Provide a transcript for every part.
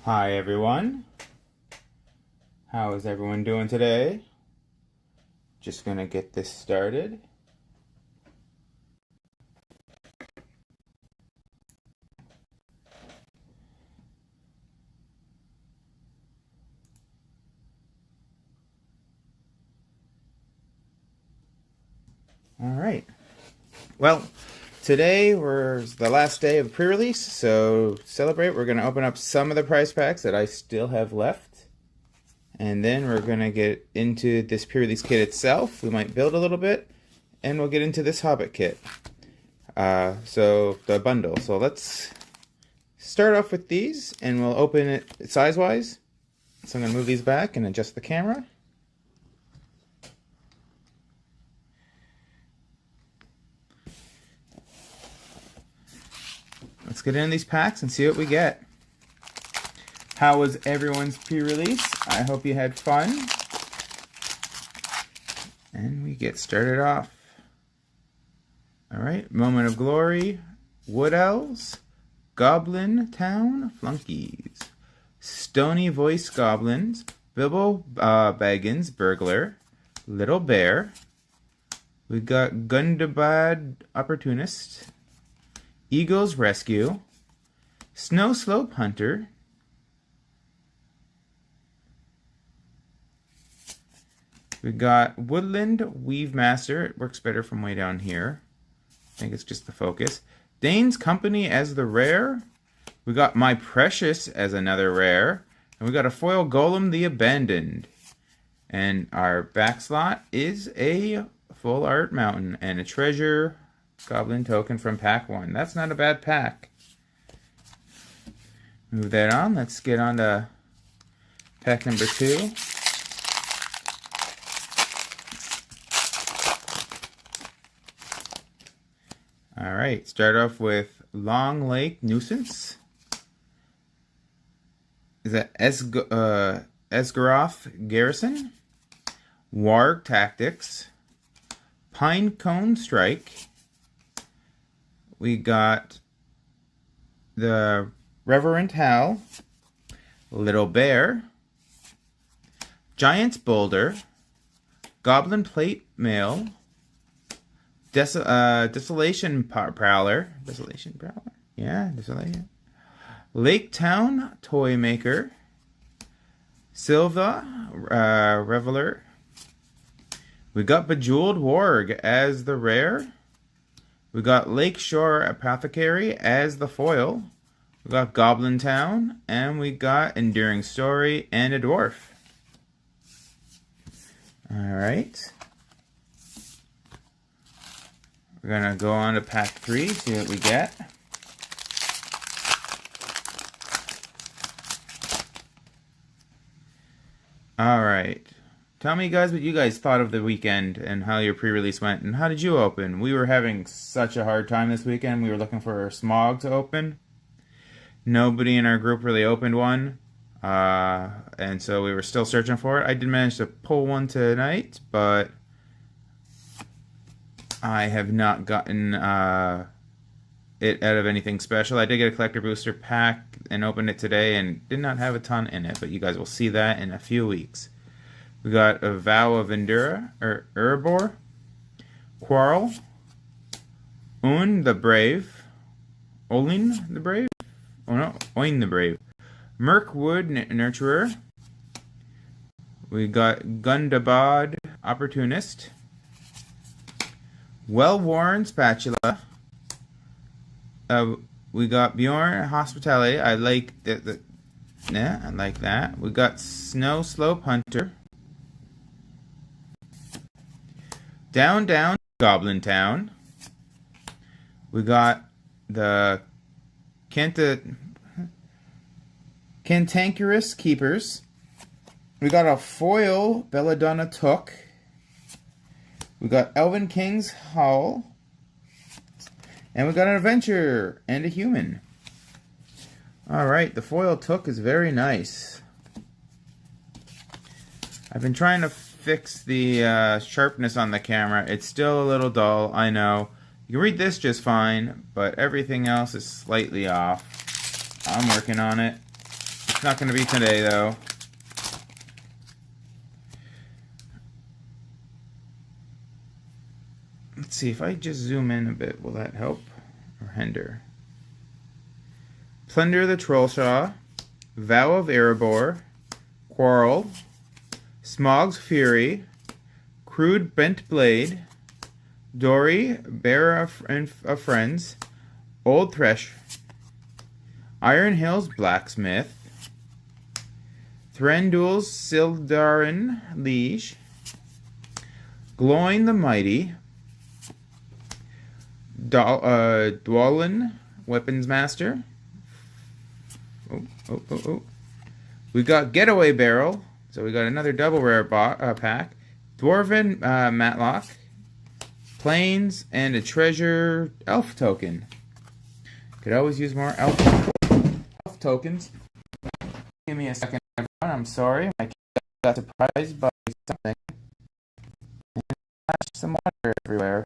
Hi everyone. How is everyone doing today? Just gonna get this started. Alright. Well, today was the last day of pre-release, so to celebrate, we're gonna open up some of the prize packs that I still have left. And then we're going to get into this pre-release kit itself. We might build a little bit. And we'll get into this Hobbit kit. So the bundle. So let's start off with these. And we'll open it size-wise. So I'm going to move these back and adjust the camera. Let's get into these packs and see what we get. How was everyone's pre-release? I hope you had fun. And we get started off. Alright, Moment of Glory, Wood Elves, Goblin Town Flunkies, Stony Voice Goblins, Bilbo Baggins Burglar, Little Bear. We got Gundabad Opportunist, Eagle's Rescue, Snow Slope Hunter, we got Woodland Weave Master. It works better from way down here. I think it's just the focus. Dane's Company as the rare. We got My Precious as another rare. And we got a foil Golem the Abandoned. And our back slot is a full art mountain and a treasure goblin token from pack 1. That's not a bad pack. Move that on. Let's get on to pack number 2. Alright, start off with Long Lake Nuisance. Is that Esgaroth Garrison? Warg Tactics. Pinecone Strike. We got the Reverend Hal. Little Bear. Giant's Boulder. Goblin Plate Mail. Desolation Prowler. Desolation Prowler? Yeah, Desolation. Lake Town Toy Maker. Silva Reveler. We got Bejeweled Warg as the rare. We got Lakeshore Apothecary as the foil. We got Goblin Town. And we got Enduring Story and a Dwarf. Alright. We're going to go on to pack 3, see what we get. Alright. Tell me guys what you guys thought of the weekend and how your pre-release went and how did you open? We were having such a hard time this weekend. We were looking for Smog to open. Nobody in our group really opened one. And so we were still searching for it. I did manage to pull one tonight, but I have not gotten it out of anything special. I did get a collector booster pack and opened it today and did not have a ton in it, but you guys will see that in a few weeks. We got a Vow of Endura, or Erebor, Quarrel, Un the Brave, Olin the Brave, oh no, Oin the Brave, Mirkwood Nurturer. We got Gundabad Opportunist, Well-Worn Spatula. We got Bjorn Hospitality. I like I like that. We got Snow Slope Hunter. Down Goblin Town. We got the Cantankerous Keepers. We got a foil Belladonna Took. We got Elven King's Howl. And we got an adventure and a human. Alright, the foil Took is very nice. I've been trying to fix the sharpness on the camera. It's still a little dull, I know. You can read this just fine, but everything else is slightly off. I'm working on it. not going to be today, though. Let's see, if I just zoom in a bit, will that help or hinder? Plunder the Trollshaw, Vow of Erebor, Quarrel, Smog's Fury, Crude Bent Blade, Dory, Bearer of Friends, Old Thresh, Iron Hills Blacksmith, Thranduil's Sildarin Liege, Gloin the Mighty, Dwalin Weapons Master. Oh. We got Getaway Barrel. So we got another double rare pack. Dwarven Matlock. Plains and a treasure elf token. Could always use more elf tokens. Give me a second, everyone. I'm sorry. My kid got surprised by something. And splashed some water everywhere.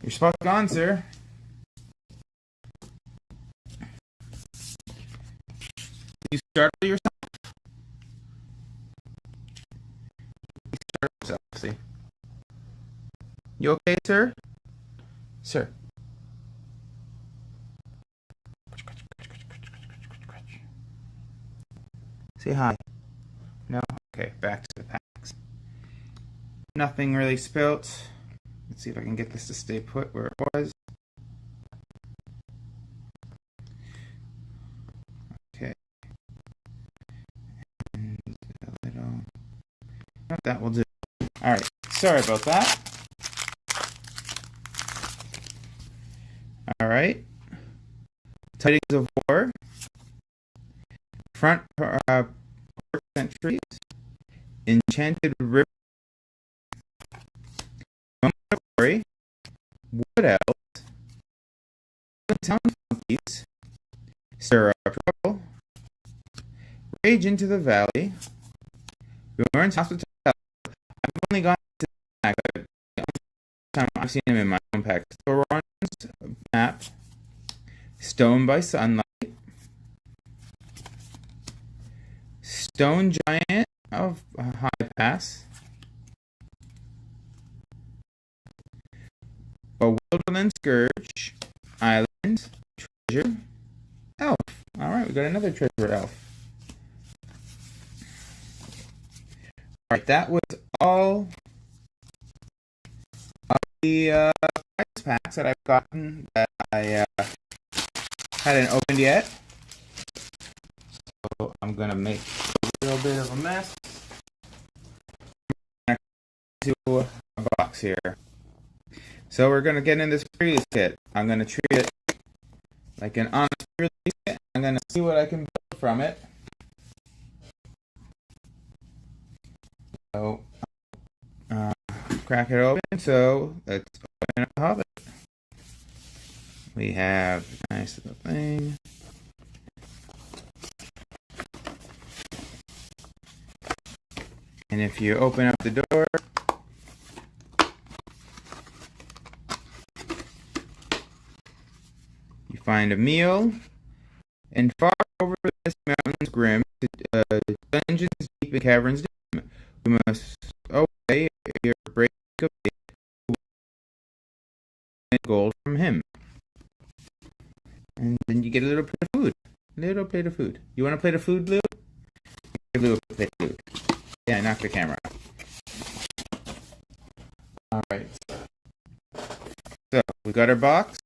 You're spot on, sir. You startle yourself? You startle yourself, see? You okay, sir? Sir. Say hi. No? Okay, back to the packs. Nothing really spilt. Let's see if I can get this to stay put where it was. Okay. And a little. That will do. Alright, sorry about that. Alright. Tidings of War. Front Port Sentries. Enchanted River. Wood Elves, Town Funkies, Stir Up Trouble, Rage into the Valley, Bjorn's Hospitality. I've only gone to the pack, but the only time I've seen him in my own pack. Thoron's Map, Stone by Sunlight, Stone Giant of High Pass, A Wildland Scourge, Island, Treasure, Elf. Alright, we got another Treasure Elf. Alright, that was all of the prize packs that I've gotten that I hadn't opened yet. So I'm going to make a little bit of a mess. To a box here. So we're going to get in this release kit. I'm going to treat it like an honest release kit. I'm going to see what I can build from it. So, crack it open. So, let's open up the Hobbit. We have a nice little thing. And if you open up the door, you find a meal, and far over this mountain's grim, dungeons deep in caverns dim, we must obey your break of gold from him. And then you get a little plate of food. Little plate of food. You want a plate of food, Lou? Give Lou a plate of food. Yeah, knock the camera out. Alright. So, we got our box.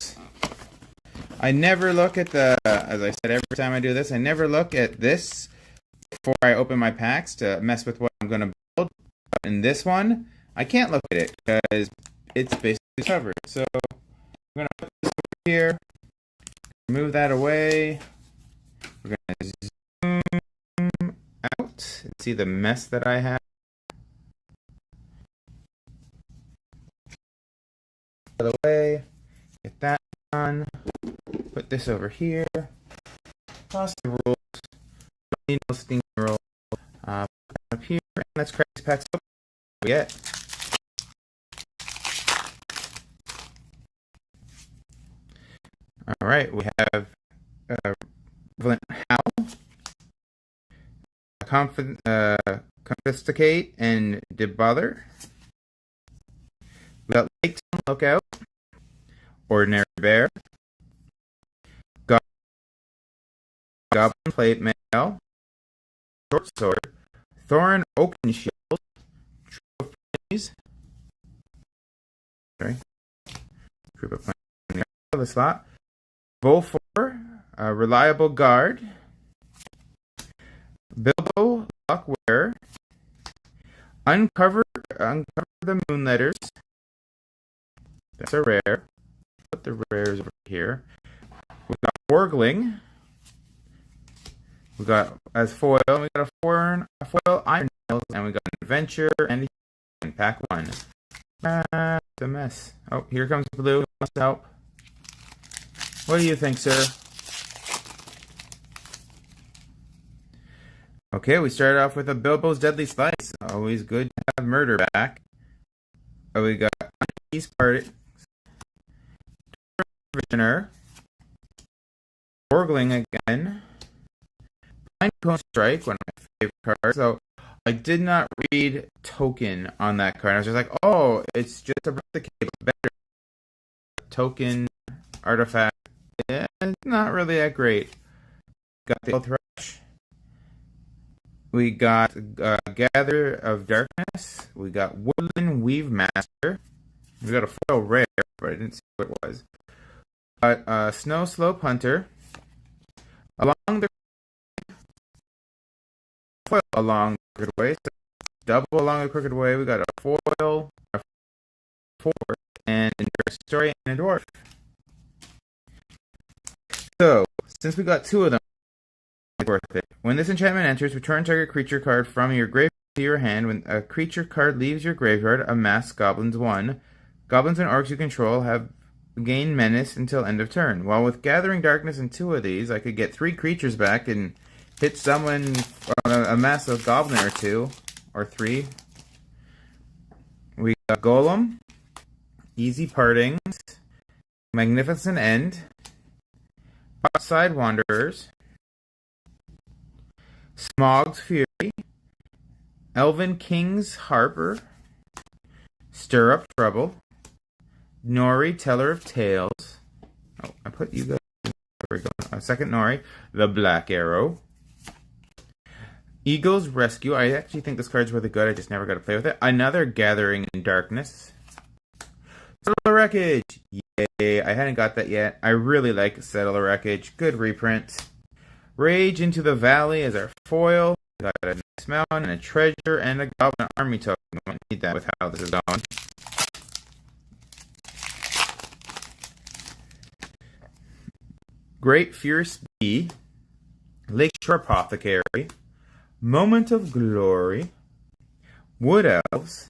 I never look at the, as I said every time I do this, I never look at this before I open my packs to mess with what I'm going to build. But in this one, I can't look at it because it's basically covered. So, I'm going to put this over here, move that away. We're going to zoom out and see the mess that I have. Out of the way, get that on. Put this over here. Toss the rules. No stinking roll. Up here, and let's crack these packs up. Yeah. All right, we have Flint Howl, Confiscate, and Debother. We got Lake Town Lookout, Ordinary Bear, Goblin Plate Mail, Short Sword, Thorin Oakenshield, Troop of Ponies, Troop of Ponies, the slot, Volfor, Reliable Guard, Bilbo Lockwear, Uncover the Moonletters. That's a rare. Put the rares over here. We got Wargling. We got as foil. We got a foil Iron Nails, and we got an Adventure and pack 1. The mess. Oh, here comes Blue. He wants to help. What do you think, sir? Okay, we started off with a Bilbo's Deadly Slice. Always good to have murder back. Oh, we got Peace Party, Visioner, Orgling again, Pinecone Strike, one of my favorite cards. So I did not read token on that card. I was just like, oh, it's just a replicate, but better. Token, artifact, yeah, not really that great. Got the Thrush. We got Gather of Darkness. We got Woodland Weave Master. We got a foil rare, but I didn't see what it was. Got Snow Slope Hunter. Foil along the Crooked Way. So double along the Crooked Way. We got a foil, a four, and a story and a dwarf. So since we got 2 of them, it's worth it. When this enchantment enters, return target creature card from your graveyard to your hand. When a creature card leaves your graveyard, amass Goblins 1. Goblins and Orcs you control have gain menace until end of turn. While with Gathering Darkness and 2 of these, I could get 3 creatures back and hit someone on a massive goblin or 2 or 3. We got Golem, Easy Partings, Magnificent End, Outside Wanderers, Smog's Fury, Elven King's Harper, Stir Up Trouble, Nori, Teller of Tales. Oh, I put you guys. There we go. A second Nori, the Black Arrow, Eagle's Rescue. I actually think this card's really good. I just never got to play with it. Another Gathering in Darkness. Settle Wreckage. Yay! I hadn't got that yet. I really like Settle Wreckage. Good reprint. Rage into the Valley as our foil. We got a nice mountain and a treasure and a Goblin Army token. We won't need that with how this is going. Great Fierce Bee, Lakeshore Apothecary, Moment of Glory, Wood Elves,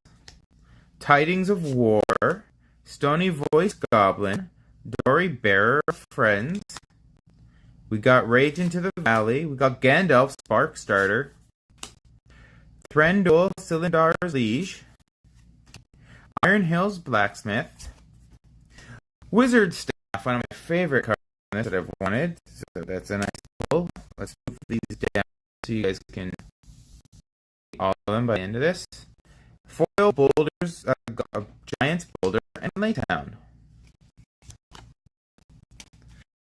Tidings of War, Stony Voice Goblin, Dory Bearer of Friends. We got Rage into the Valley. We got Gandalf Spark Starter, Thranduil Cylindar's Liege, Iron Hills Blacksmith, Wizard Staff, one of my favorite cards that I've wanted. So that's a nice pull. Let's move these down so you guys can see all of them by the end of this. Foil Boulders, Giant's Boulder, and Laytown.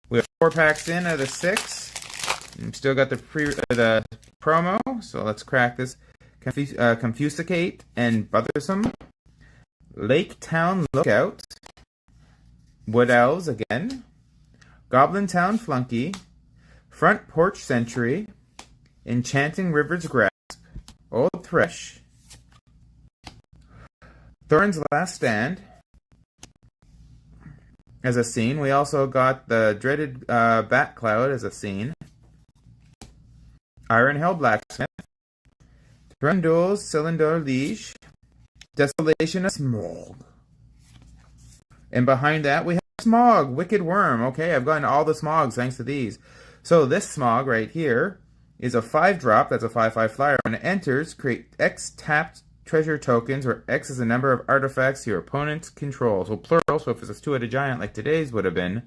We have 4 packs in out of the 6. We've still got the promo, so let's crack this. Confuscate and Bothersome, Lake Town Lookout, Wood Elves again, Goblin Town Flunky, Front Porch Sentry, Enchanting River's Grasp, Old Thresh, Thorin's Last Stand as a scene. We also got the dreaded Bat Cloud as a scene. Iron Hill Blacksmith, Thranduil's Cylinder Liege, Desolation of Smog. And behind that we have Smog, Wicked Worm. Okay, I've gotten all the Smogs thanks to these. So this Smog right here is a 5-drop. That's a 5/5 flyer. When it enters, create X tapped treasure tokens, where X is the number of artifacts your opponent controls. Well, plural, so if it's a 2-headed giant like today's would have been,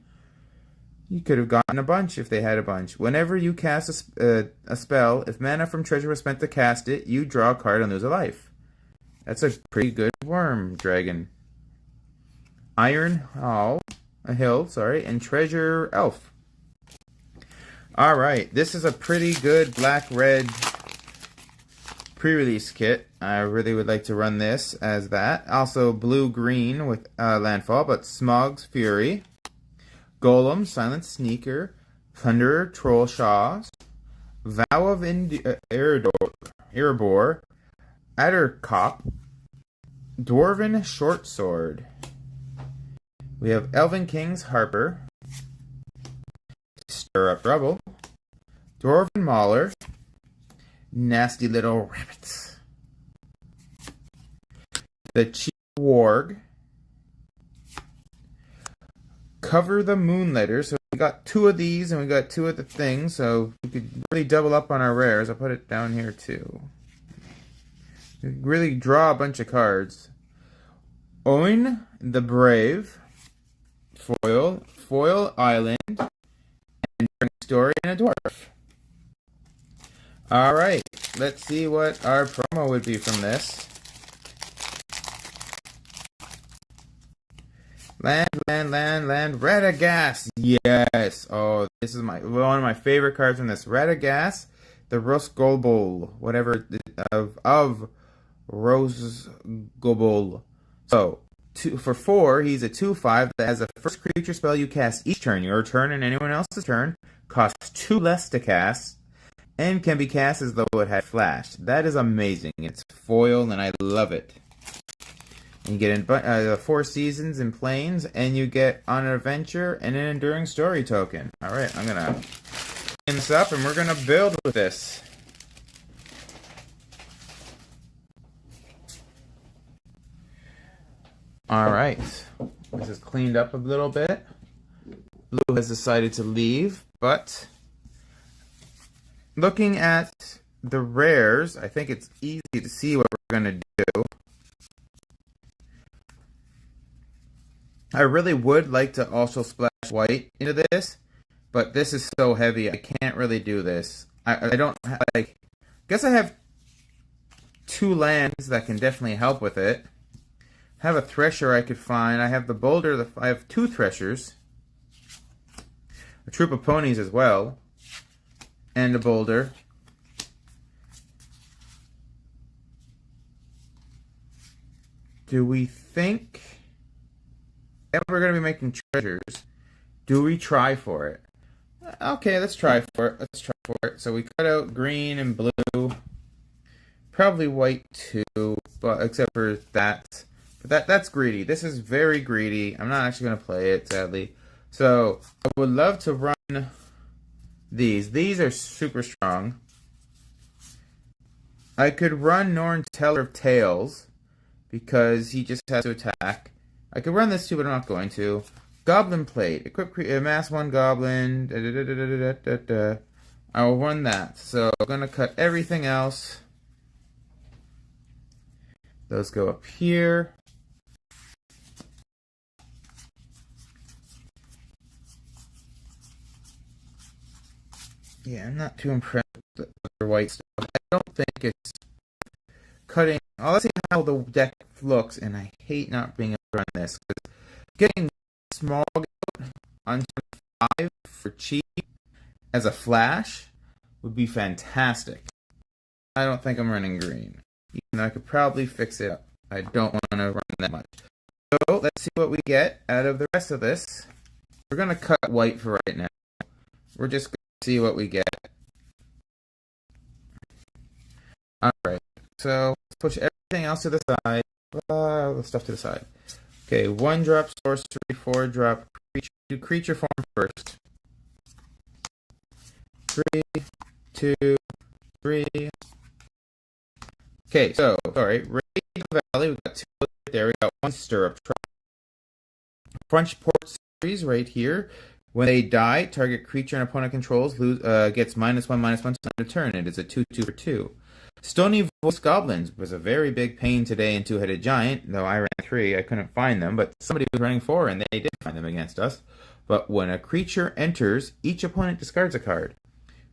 You could have gotten a bunch if they had a bunch. Whenever you cast a spell, if mana from treasure was spent to cast it, you draw a card and lose a life. That's a pretty good worm dragon. Iron Hall, a hill, sorry, and Treasure Elf. Alright, this is a pretty good black-red pre-release kit. I really would like to run this as that. Also blue-green with landfall, but Smog's Fury. Golem, Silent Sneaker, Plunderer, Troll Shaws, Vow of Erebor, Addercop, Dwarven Short Sword. We have Elven King's Harper, Stir Up Rubble, Dwarven Mauler, Nasty Little Rabbits, the Chief Warg, Cover the Moonlighter. So we got two of these and we got two of the things, so we could really double up on our rares. I'll put it down here too. We could really draw a bunch of cards. Oin the Brave, Foil Island, and Story and a Dwarf. Alright, let's see what our promo would be from this. Land, Radagast. Yes. Oh, this is one of my favorite cards from this. Radagast, the Rosgobol, whatever, of Rosgobol. So, for 4, he's a 2/5 that has a first creature spell you cast each turn, your turn and anyone else's turn, costs 2 less to cast, and can be cast as though it had flashed. That is amazing. It's foil, and I love it. You get 4 seasons in planes, and you get on an adventure and an enduring story token. Alright, I'm gonna clean this up and we're gonna build with this. Alright, this is cleaned up a little bit. Blue has decided to leave, but looking at the rares, I think it's easy to see what we're gonna do. I really would like to also splash white into this, but this is so heavy, I can't really do this. I don't, like, guess I have 2 lands that can definitely help with it. I have a Thresher I could find. I have the Boulder, I have 2 Threshers. A troop of ponies as well. And a Boulder. Do we think... And we're going to be making treasures. Do we try for it? Okay, let's try for it. So we cut out green and blue. Probably white too, but except for that. But that's greedy. This is very greedy. I'm not actually going to play it, sadly. So I would love to run these. These are super strong. I could run Norn Teller of Tales because he just has to attack. I could run this too, but I'm not going to. Goblin Plate. Equip mass 1 goblin. I will run that. So I'm going to cut everything else. Those go up here. Yeah, I'm not too impressed with the other white stuff. I don't think it's cutting. Oh, let's see how the deck looks, and I hate not being able to run this. Getting small on 5 for cheap as a flash would be fantastic. I don't think I'm running green. Even though I could probably fix it up. I don't want to run that much. So let's see what we get out of the rest of this. We're going to cut white for right now. We're just going to see what we get. Alright, so let's push everything else to the side. The stuff to the side. Okay, 1-drop sorcery, 4-drop creature. Do creature form first. 3, 2, 3. Okay, so, alright, Raid the Valley, we got 2 right there, we got 1 Stirrup Trap. Crunchport series right here. When they die, target creature an opponent controls gets -1/-1 to turn. It is a 2/2 for 2. Stony Voice Goblins was a very big pain today in Two-Headed Giant, though I ran 3, I couldn't find them, but somebody was running 4 and they did find them against us. But when a creature enters, each opponent discards a card.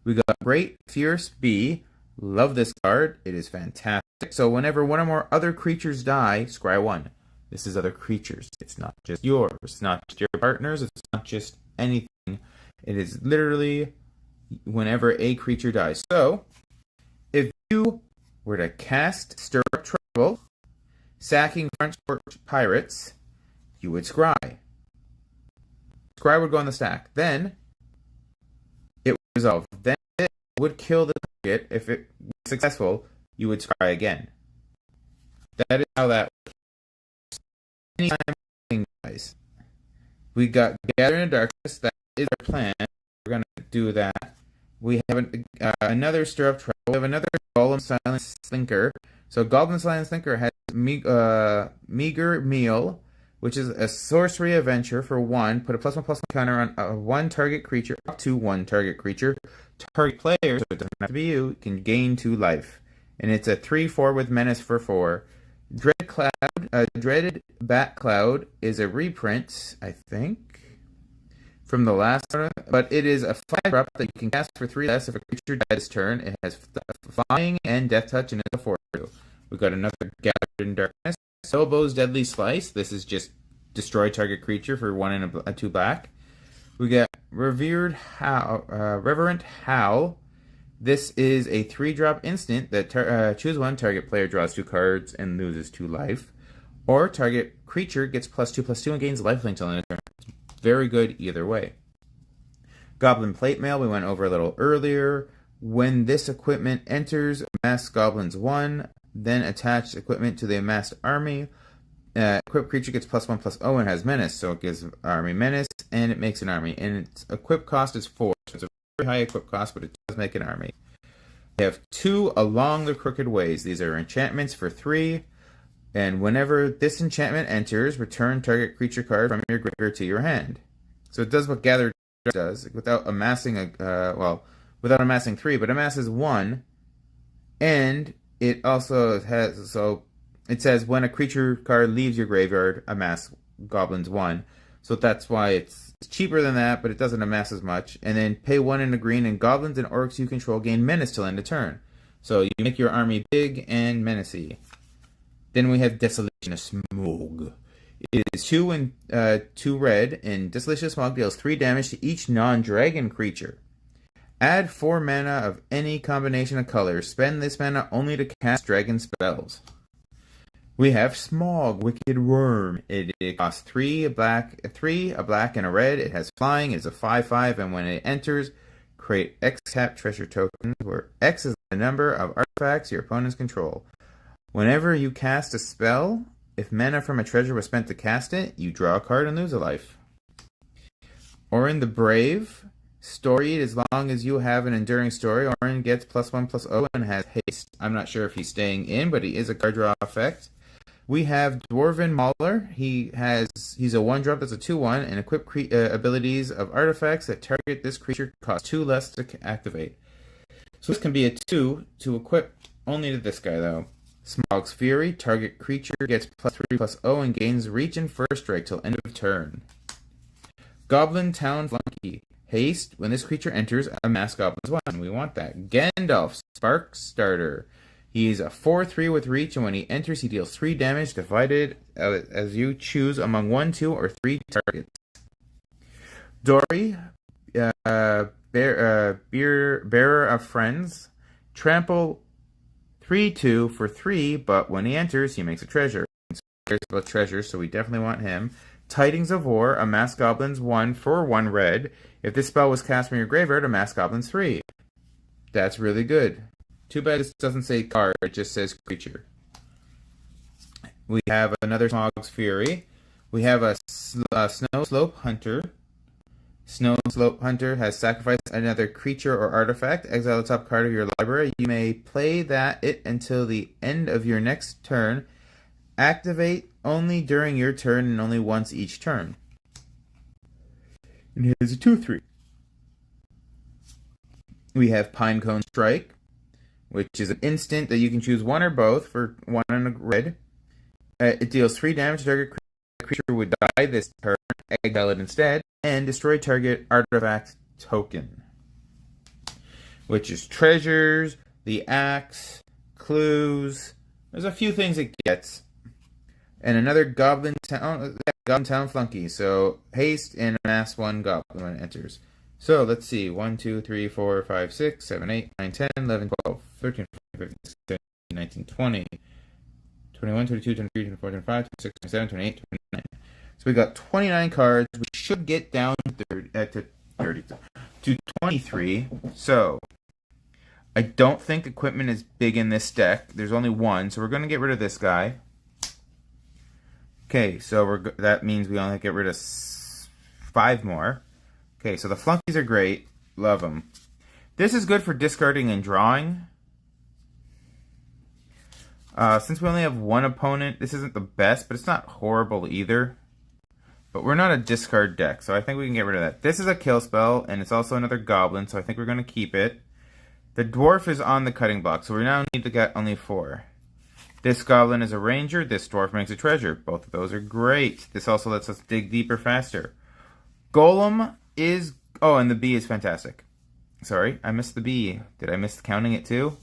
We got Great Fierce Bee. Love this card. It is fantastic. So whenever one or more other creatures die, scry 1. This is other creatures. It's not just yours. It's not just your partners. It's not just anything. It is literally whenever a creature dies. So, if you were to cast Stir Up Trouble, sacking Front Porch Pirates, you would scry. Scry would go on the stack. Then, it would resolve. Then it would kill the target. If it was successful, you would scry again. That is how that works. Anytime, guys. We got Gather in the Darkness. That is our plan. We're going to do that. We have another Stir Up Trouble. We have another Golem Silence Slinker. So Goblin Silence Slinker has Meager Meal, which is a sorcery adventure for 1. Put a +1/+1 counter on one target creature, up to one target creature. Target player, so it doesn't have to be you, can gain 2 life. And it's a 3/4 with Menace for 4. Dreaded Bat Cloud is a reprint, I think, from the last one, but it is a 5-drop that you can cast for 3 less if a creature dies this turn. It has Flying and Death Touch, and it's a 4/2. We've got another Gathered in Darkness. Sobo's Deadly Slice. This is just destroy target creature for 1 and a 2 black. We got Reverent Howl. This is a 3-drop instant that choose 1, target player draws 2 cards and loses 2 life. Or target creature gets +2/+2 and gains lifelink till end of turn. Very good either way. Goblin Plate Mail, we went over a little earlier. When this equipment enters, amass Goblins 1, then attach equipment to the amassed army. Equipped creature gets +1/+0 and has Menace, so it gives army Menace, and it makes an army. And its equip cost is 4, so it's a very high equip cost, but it does make an army. We have 2 Along the Crooked Ways. These are enchantments for 3. And whenever this enchantment enters, return target creature card from your graveyard to your hand. So it does what Gather does without amassing without amassing 3, but amasses 1. And it also has, so it says when a creature card leaves your graveyard, amass Goblins 1. So that's why it's cheaper than that, but it doesn't amass as much. And then pay 1 in a green, and Goblins and Orcs you control gain Menace till end of turn. So you make your army big and menacey. Then we have Desolation of Smog. It is 2 and 2 red, and Desolation of Smog deals 3 damage to each non-dragon creature. Add 4 mana of any combination of colors. Spend this mana only to cast dragon spells. We have Smog, Wicked Worm. It costs 3, a black, and a red. It has flying. It's a 5/5, and when it enters, create X tap treasure tokens, where X is the number of artifacts your opponents control. Whenever you cast a spell, if mana from a treasure was spent to cast it, you draw a card and lose a life. Orin the Brave. Storied as long as you have an enduring story. Orin gets +1/+0 and has haste. I'm not sure if he's staying in, but he is a card draw effect. We have Dwarven Mauler. He's a 1-drop that's a 2/1, and equip abilities of artifacts that target this creature cost 2 less to activate. So this can be a 2 to equip only to this guy, though. Smog's Fury. Target creature gets +3/+0 and gains reach and first strike till end of turn. Goblin Town Flunky. Haste. When this creature enters, amass Goblins 1. We want that. Gandalf Spark Starter. He's a 4/3 with reach, and when he enters, he deals 3 damage divided as you choose among 1, 2, or 3 targets. Dory, Bearer of Friends. Trample 3/2 for 3, but when he enters, he makes a treasure. There's about treasures, so we definitely want him. Tidings of War, amass Goblins 1 for 1 red. If this spell was cast from your graveyard, amass Goblins 3. That's really good. Too bad this doesn't say card, it just says creature. We have another Smog's Fury. We have a Snow Slope Hunter. Snow Slope Hunter has sacrificed another creature or artifact. Exile the top card of your library. You may play it until the end of your next turn. Activate only during your turn and only once each turn. And here's a 2/3. We have Pinecone Strike. which is an instant that you can choose one or both for 1 and a red. It deals 3 damage to target creature would die this turn, exile it instead, and destroy target artifact token. Which is treasures, the axe, clues. There's a few things it gets. And another Goblin Town Flunky. So haste and amass 1 goblin when it enters. So let's see. 1, 2, 3, 4, 5, 6, 7, 8, 9, 10, 11, 12, 13, 14, 15, 16, 17, 19, 20, 21, 22, 23, 24, 25, 26, 27, 28, 29. So we got 29 cards. We should get down to 23. So I don't think equipment is big in this deck. There's only 1, so we're going to get rid of this guy. Okay, so that means we only get rid of 5 more. Okay, so the flunkies are great. Love them. This is good for discarding and drawing. Since we only have 1 opponent, this isn't the best, but it's not horrible either. But we're not a discard deck, so I think we can get rid of that. This is a kill spell, and it's also another goblin, so I think we're going to keep it. The dwarf is on the cutting block, so we now need to get only 4. This goblin is a ranger, this dwarf makes a treasure. Both of those are great. This also lets us dig deeper faster. Golem is... Oh, and the bee is fantastic. Sorry, I missed the bee. Did I miss counting it too?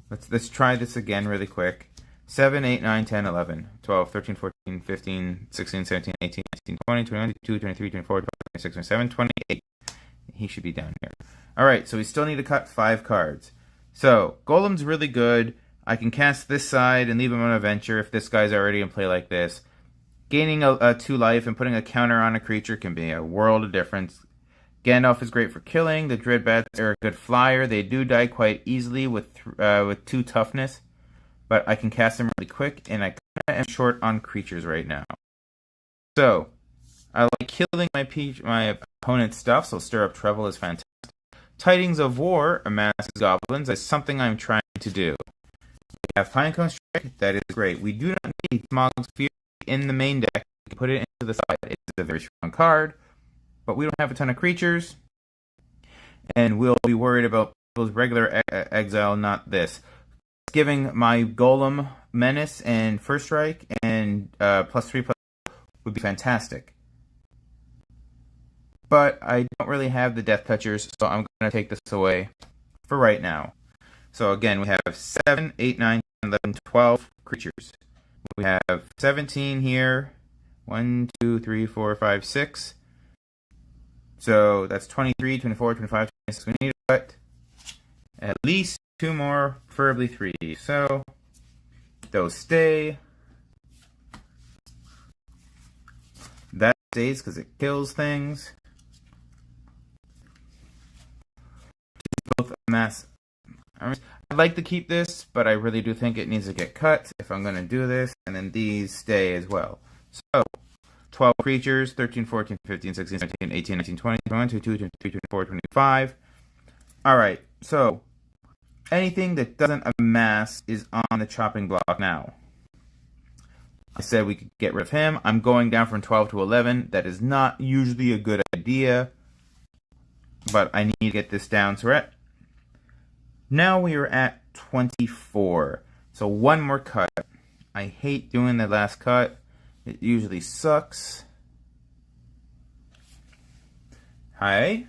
Let's try this again really quick. 7, 8, 9, 10, 11, 12, 13, 14, 15, 16, 17, 18, 19, 20, 21, 22, 23, 24, 25, 26, 27, 28. He should be down here. Alright, so we still need to cut 5 cards. So, Golem's really good. I can cast this side and leave him on a venture if this guy's already in play like this. Gaining a 2 life and putting a counter on a creature can be a world of difference. Gandalf is great for killing. The Dreadbats are a good flyer. They do die quite easily with 2 toughness. But I can cast them really quick, and I kind of am short on creatures right now. So, I like killing my opponent's stuff, so Stir Up Trouble is fantastic. Tidings of War amasses goblins. That's something I'm trying to do. We have Pinecone Strike. That is great. We do not need Smog's Fury in the main deck. We can put it into the side. It's a very strong card, but we don't have a ton of creatures, and we'll be worried about people's regular exile, not this. Giving my Golem Menace and First Strike and +3/+, would be fantastic. But I don't really have the Death Touchers, so I'm going to take this away for right now. So again, we have 7, 8, 9, 10, 11, 12 creatures. We have 17 here. 1, 2, 3, 4, 5, 6. So that's 23, 24, 25, 26. We need to cut at least 2 more, preferably 3. So those stay. That stays because it kills things. Both amass. I'd like to keep this, but I really do think it needs to get cut if I'm going to do this. And then these stay as well. So 12 creatures, 13, 14, 15, 16, 17, 18, 19, 20, 21, 22, 23, 24, 25. Alright, so anything that doesn't amass is on the chopping block now. I said we could get rid of him. I'm going down from 12 to 11. That is not usually a good idea, but I need to get this down. So now we are at 24. So 1 more cut. I hate doing the last cut. It usually sucks. Hi,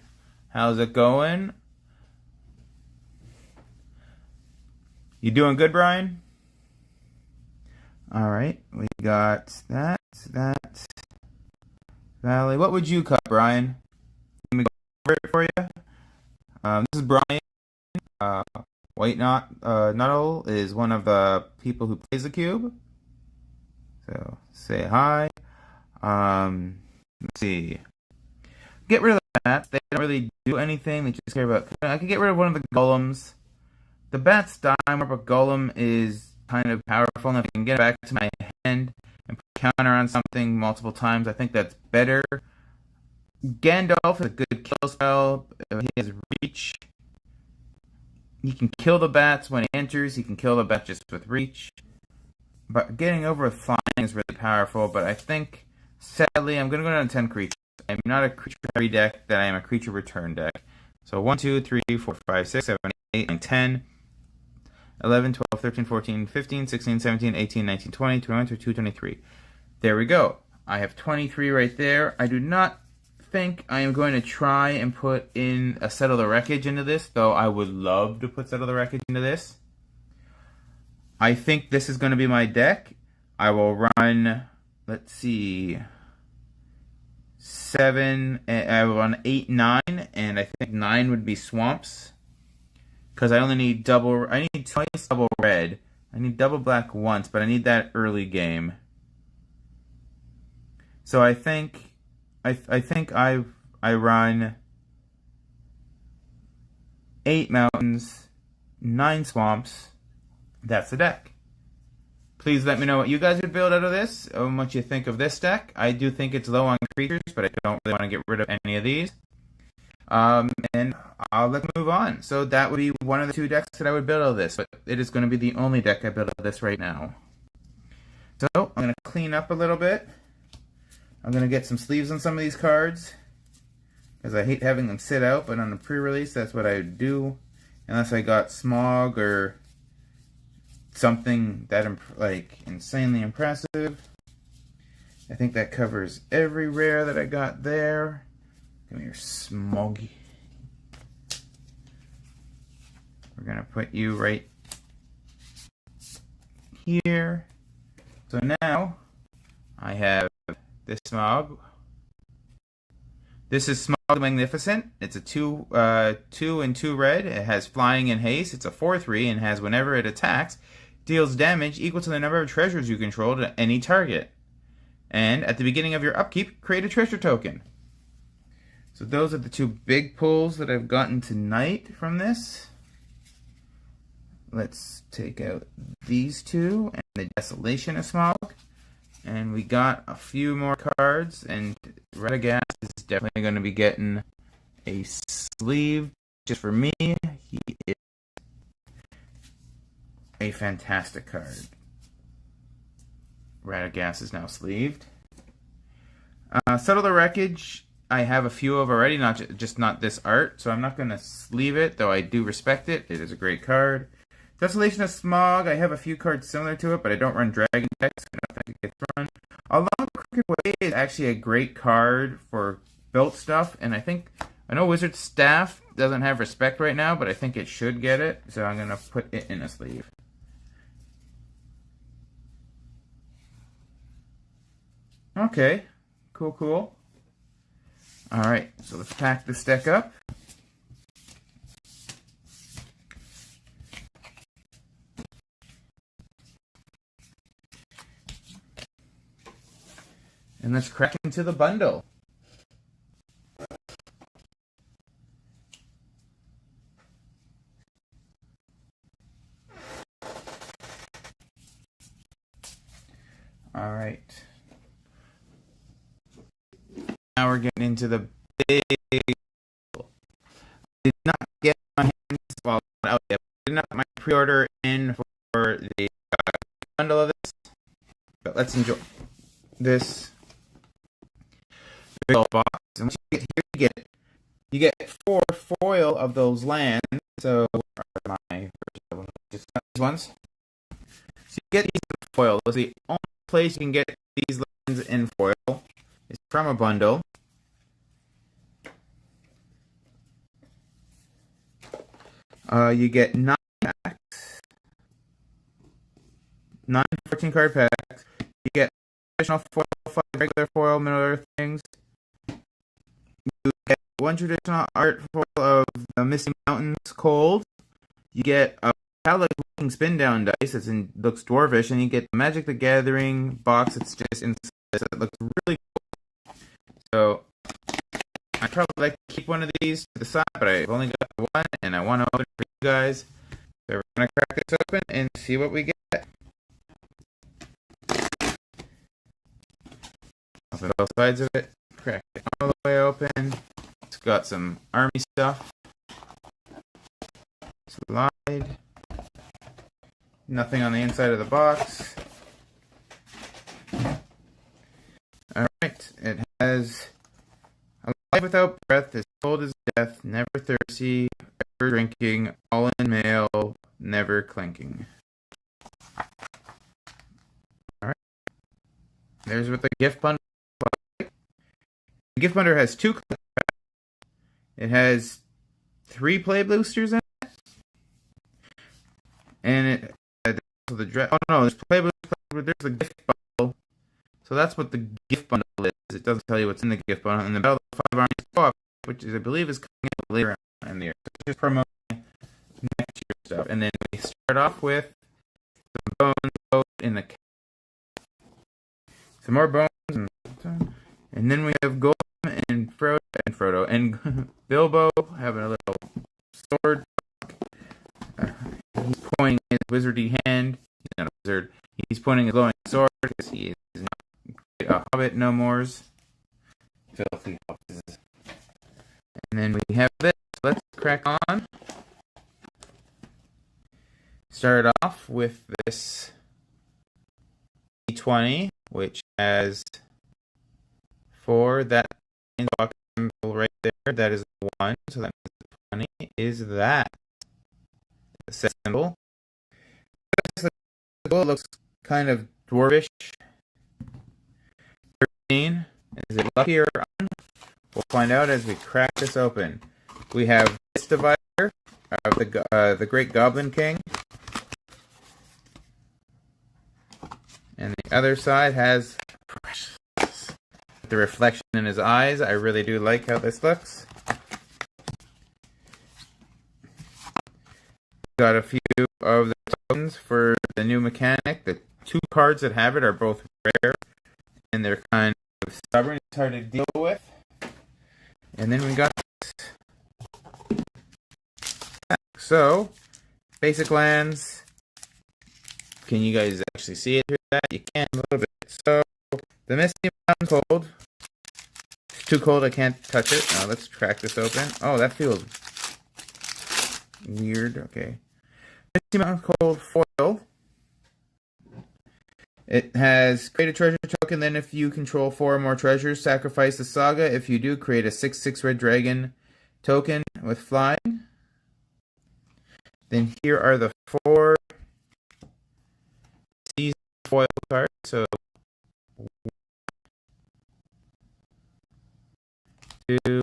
how's it going? You doing good, Brian? Alright, we got that. Valley. What would you cut, Brian? Let me go over it for you. This is Brian. White Nuddle is one of the people who plays the cube. So, say hi. Let's see. Get rid of the bats. They don't really do anything. They just care about... I could get rid of one of the golems. The bats die more, but golem is kind of powerful, and if I can get it back to my hand and put a counter on something multiple times, I think that's better. Gandalf is a good kill spell. He has reach. He can kill the bats when he enters. He can kill the bats just with reach. But getting over with flying is really powerful, but I think, sadly, I'm going to go down to 10 creatures. I'm not a creature-heavy deck, that I am a creature return deck. So 1, 2, 3, 4, 5, 6, 7, 8, 9, 10. 11, 12, 13, 14, 15, 16, 17, 18, 19, 20, 21, 22, 23. There we go. I have 23 right there. I do not think I am going to try and put in a Settle the Wreckage into this, though I would love to put Settle the Wreckage into this. I think this is going to be my deck. I will run, let's see, 7, I will run 8, 9, and I think 9 would be Swamps. Because I only need I need twice double red. I need double black once, but I need that early game. So I think I run 8 mountains, 9 swamps. That's the deck. Please let me know what you guys would build out of this, and what you think of this deck. I do think it's low on creatures, but I don't really want to get rid of any of these. And let's move on. So that would be one of the 2 decks that I would build out of this, but it is going to be the only deck I build out of this right now. So I'm going to clean up a little bit. I'm going to get some sleeves on some of these cards, because I hate having them sit out, but on a pre-release, that's what I would do, unless I got Smog or something that like insanely impressive. I think that covers every rare that I got there. Come here, Smoggy. We're going to put you right here. So now I have this Smog. This is Smog the Magnificent. It's a 2 and 2 red. It has flying and haste. It's a 4/3 and has whenever it attacks, deals damage equal to the number of treasures you control to any target. And at the beginning of your upkeep, create a treasure token. So those are the 2 big pulls that I've gotten tonight from this. Let's take out these 2 and the Desolation of Smog. And we got a few more cards, and Radagast is definitely going to be getting a sleeve just for me. He is a fantastic card. Radagast is now sleeved. Settle the Wreckage, I have a few of already, not this art, so I'm not going to sleeve it, though I do respect it. It is a great card. Desolation of Smog, I have a few cards similar to it, but I don't run Dragon decks, so I don't think it gets run. Along the Crooked Way is actually a great card for built stuff, and I know Wizard Staff doesn't have respect right now, but I think it should get it, so I'm going to put it in a sleeve. Okay, cool. Alright, so let's pack this deck up. And let's crack into the bundle. All right. Now we're getting into the big. I did not get my hands out yet. I did not get my pre-order in for the bundle of this, but let's enjoy this big old box. And once you get here, you get 4 foil of those lands. So where are my just these ones? So you get these in foil. Those are the only place you can get these lands in foil. It's from a bundle. You get 9 packs, 9 14 card packs. You get additional foil, 5 regular foil, and other things. You get 1 traditional art foil of the Misty Mountains Cold. You get a palette looking spin down dice that looks dwarvish, and you get the Magic the Gathering box that's just inside this that looks really cool. So I probably like to keep one of these to the side, but I've only got one, and I want to open it for you guys. So we're going to crack this open and see what we get. Open both sides of it, crack it all the way open. It's got some army stuff. Slide. Nothing on the inside of the box. Alright, it has Alive Without Breath, as cold as death, never thirsty, ever drinking, all in mail, never clinking. Alright. There's what the gift bundle looks like. The gift bundle has 2 collector packs. It has 3 play boosters in it. And it so the dress. Oh no, there's play boosters, there's the gift bundle. So that's what the gift bundle is. It doesn't tell you what's in the gift bundle. And the Battle of the 5 Armies co-op, which is, I believe, is coming out later in the year. So it's just promoting next year stuff. And then we start off with some bones in the some more bones, and then we have Gollum and Frodo and Bilbo having a little sword. He's pointing his wizardy hand. He's not a wizard. He's pointing his glowing sword because he is not a hobbit no mores. Filthy hobbits. And then we have this. Let's crack on. Start off with this D20, which has 4. That symbol right there, that is 1. So that means 20 is that. The symbol. The symbol looks kind of dwarvish. 13. Is it lucky or un? We'll find out as we crack this open. We have this divider of the Great Goblin King. And the other side has the reflection in his eyes. I really do like how this looks. Got a few of the tokens for the new mechanic. The 2 cards that have it are both rare, and they're kind of stubborn. It's hard to deal with. And then we got this. So, basic lands. Can you guys actually see it here? That you can a little bit. So the Misty Mountain Cold. It's too cold, I can't touch it. Now let's crack this open. Oh, that feels weird. Okay. Misty Mountain Cold foil. It has create a treasure token, then if you control 4 or more treasures, sacrifice the saga. If you do, create a 6/6 red dragon token with flying. Then here are the 4 season foil cards. So 2,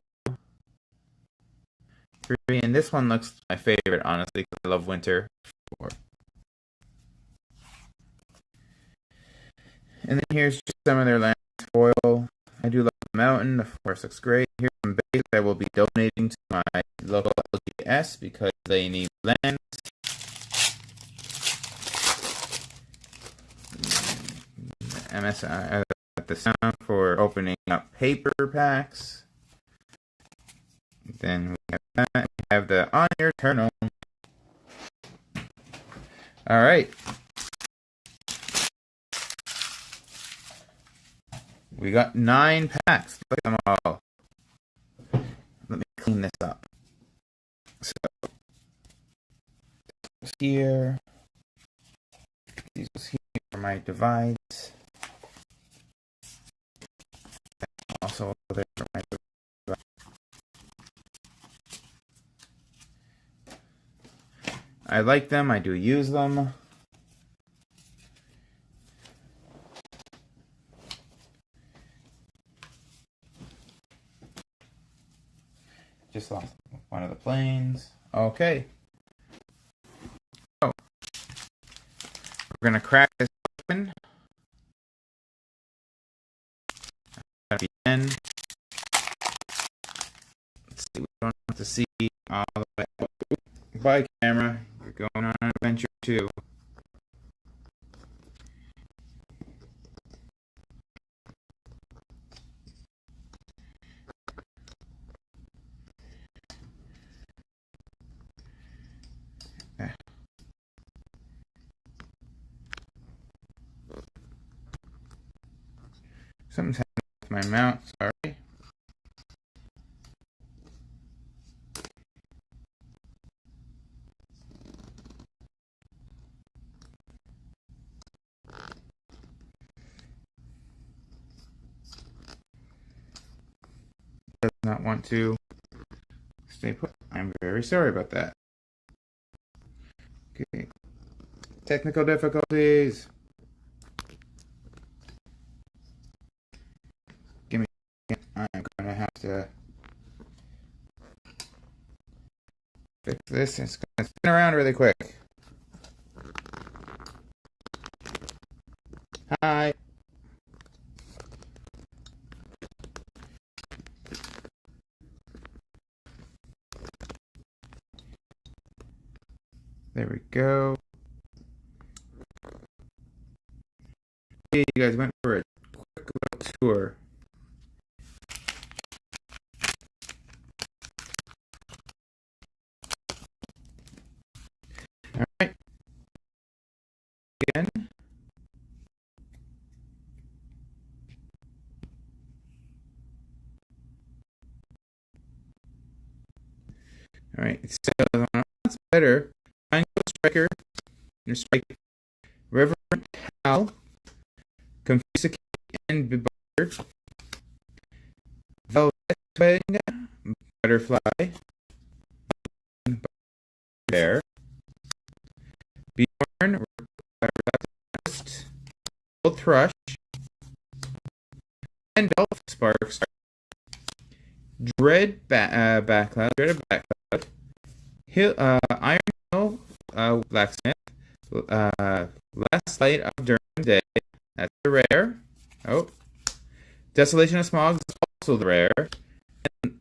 3, and this one looks my favorite, honestly, because I love winter. 4. And then here's just some of their lands foil. I do love the mountain. The forest looks great. Here's some base I will be donating to my local LGS because they need lands. MSI at the sound for opening up paper packs. Then we have that. We have the on your turn on. All right. We got 9 packs. Look at them all. Let me clean this up. So here, these here are my divides. Also, there are my divides. I like them. I do use them. Just lost one of the planes. Okay. So, we're going to crack this open. Let's see, we don't have to see all the way. Bye, camera. You're going on an adventure too. Something's happening with my mount, sorry. Does not want to stay put. I'm very sorry about that. Okay. Technical difficulties. Give me a second. I'm going to have to fix this. It's going to spin around really quick. Hi. There we go. Hey, you guys went for a quick little tour. All right. Again. All right. So that's better. Triangle Striker. Strike. Reverend Hal. Confusicate and Bebard. Velvet Wing. Butterfly. Bear. Bjorn. Old Thrush. And Dolph Sparks. Dreaded Backcloud. Iron Hill, Blacksmith. Last Light of During the Day. That's the rare. Oh. Desolation of Smog is also the rare.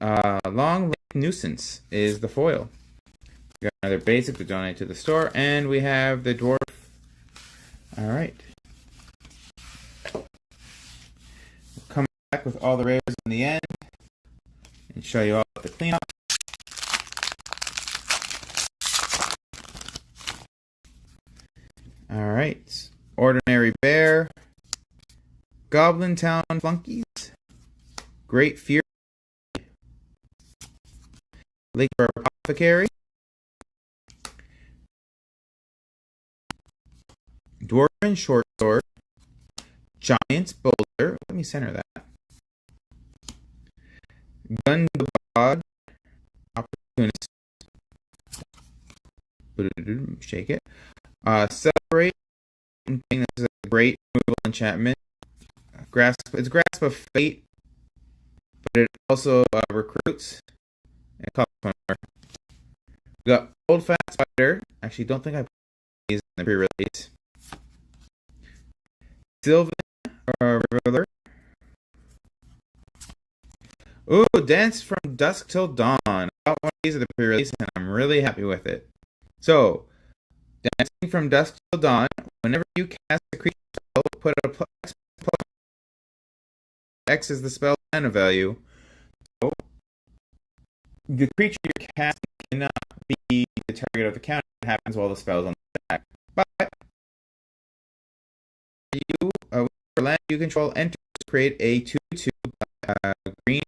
And Long Lake Nuisance is the foil. We got another basic to donate to the store, and we have the dwarf. All right. We'll come back with all the rares in the end and show you all the cleanup. All right. Ordinary Bear. Goblin Town Flunkies. Great Fury. Lake Apothecary. Dwarven Short Sword. Giant's Boulder. Let me center that. Gundabad. Opportunist. Shake it. Celebrate. This is a great removal enchantment. It's Grasp of Fate, but it also recruits. It costs one more. We got Old Fat Spider. Actually, don't think I put these in the pre-release. Sylvan Reveler. Ooh, Dance from Dusk Till Dawn. I got one of these at the pre-release, and I'm really happy with it. So, Dancing from Dusk Till Dawn. Whenever you cast a creature spell, put a plus X is the spell mana value. So, the creature you're casting cannot be the target of the counter. It happens while the spell is on the back. But you, with your land you control, enters, create a 2/2 green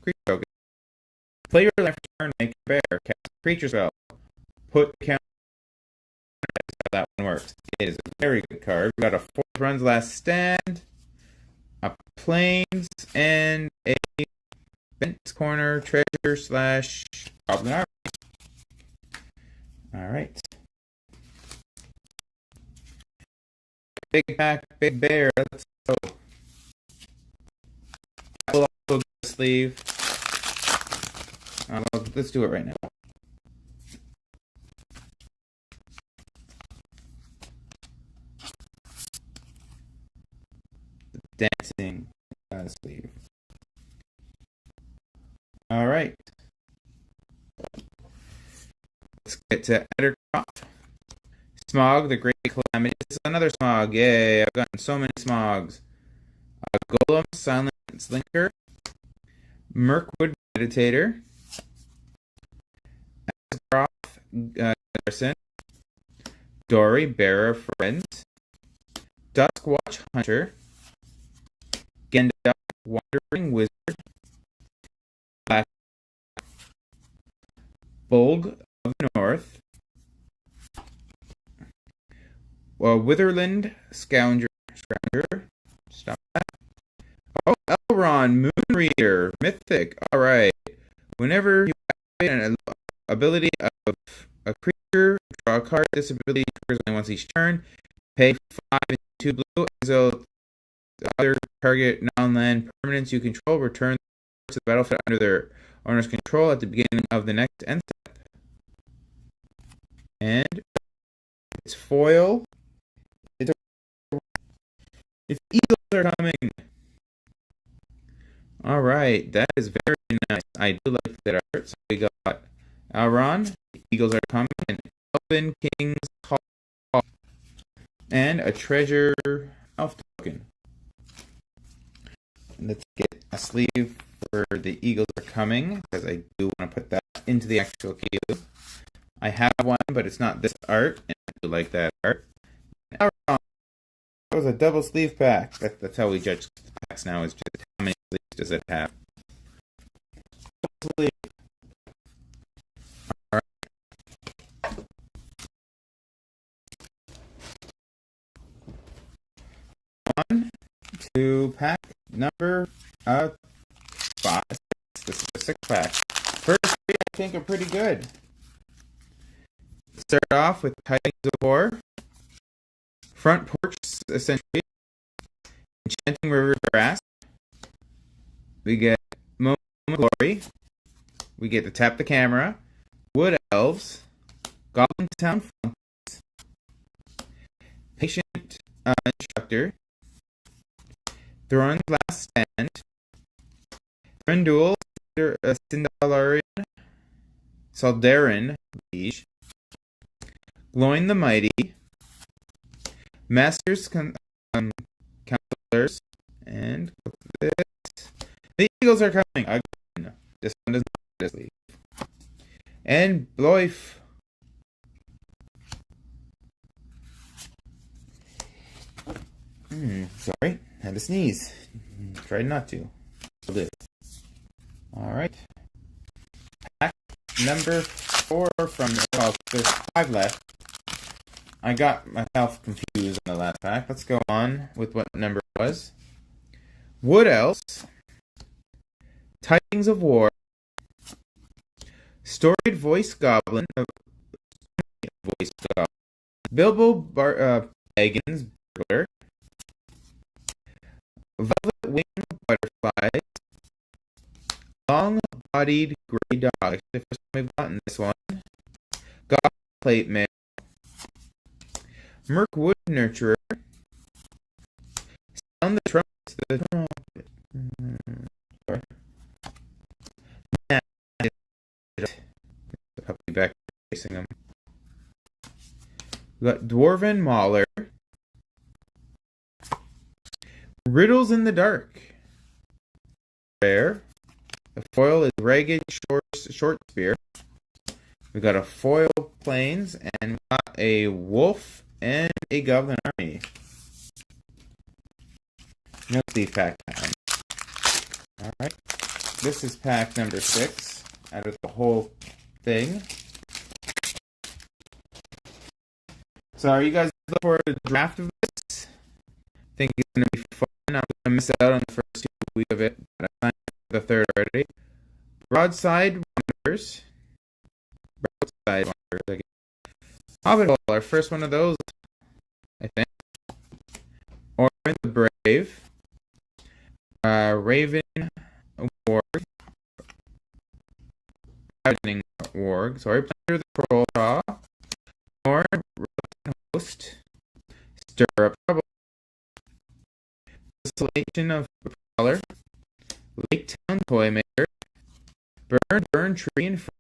creature token. Play your left turn, make a bear, cast a creature spell, put the counter. That one works. It is a very good card. We got a 4 runs last stand, a plains, and a Bent Corner Treasure / Goblin Army. Alright. Big pack, big bear. Let's go. We'll also get a sleeve. Let's do it right now. Dancing sleeve. All right. Let's get to Ettercroft. Smog, the Great Calamity. This is another Smog. Yay, I've gotten so many Smogs. Golem, Silent Slinker. Mirkwood Meditator. Asgroth, Garrison. Dory, Bearer of Friends. Duskwatch Hunter. Gandalf, Wandering Wizard. Black Bolg of North. Witherland, Scrounger. Stop that. Oh, Elrond, Moonreader, Mythic. Alright. Whenever you activate an ability of a creature, draw a card. This ability occurs only once each turn. Pay 5 and 2 blue. Exile other target non-land permanents you control. Return to the battlefield under their owner's control at the beginning of the next end step. And it's foil. It's eagles are coming. All right, that is very nice. I do like that art. So we got Elrond, eagles are coming, and Elven King's Hall, and a treasure elf token. Let's get a sleeve for the eagles are coming, because I do want to put that into the actual cube. I have one, but it's not this art, and I do like that art. Elrond. That was a double sleeve pack. That's how we judge packs now, is just how many sleeves does it have. Sleeve. All right. On to pack number 5. This is a 6-pack. First 3 I think are pretty good. Start off with Tidings of War. Front porch, essentially. Enchanting River Grass. We get Moment of Glory. We get to tap the camera. Wood Elves. Goblin Town Flunkies. Patient Instructor. Thorin's Last Stand. Thranduil, Saldarin Liege. Gloin the Mighty. Masters Counselors, and this. The eagles are coming again. This one does not sleep. And Bloif. Sorry, had to sneeze. Tried not to. Alright. Pack number 4 from there's 5 left. I got myself confused in the last pack. Let's go on with what number it was. Wood Elves. Tidings of War. Storied Voice Goblin. Bilbo Baggins Burglar. Velvet Winged Butterflies. Long-Bodied Grey Dog. Actually, the first time we've gotten this one. Goblin Plate Mail. Mirkwood Nurturer. Sound the trumpets. The puppy back facing him. We got Dwarven Mauler. Riddles in the Dark. Rare. The foil is Ragged Short Spear. We got a foil Plains, and we got a wolf and a goblin army. No sleeve pack time. Alright. This is pack number 6 out of the whole thing. So are you guys looking for a draft of this? I think it's going to be fun. I'm going to miss out on the first 2 weeks of it, but I signed the 3rd already. Broadside Wonders. Broadside Wonders, I guess. Hobbit, our first one of those, I think. Orin the Brave. Raven Warg. Ravening Warg. Sorry, Plunder the Troll Raw. Norn Host. Stir Up Trouble. Desolation of the Prowler. Lake Town Toymaker. Burn Tree and Fern.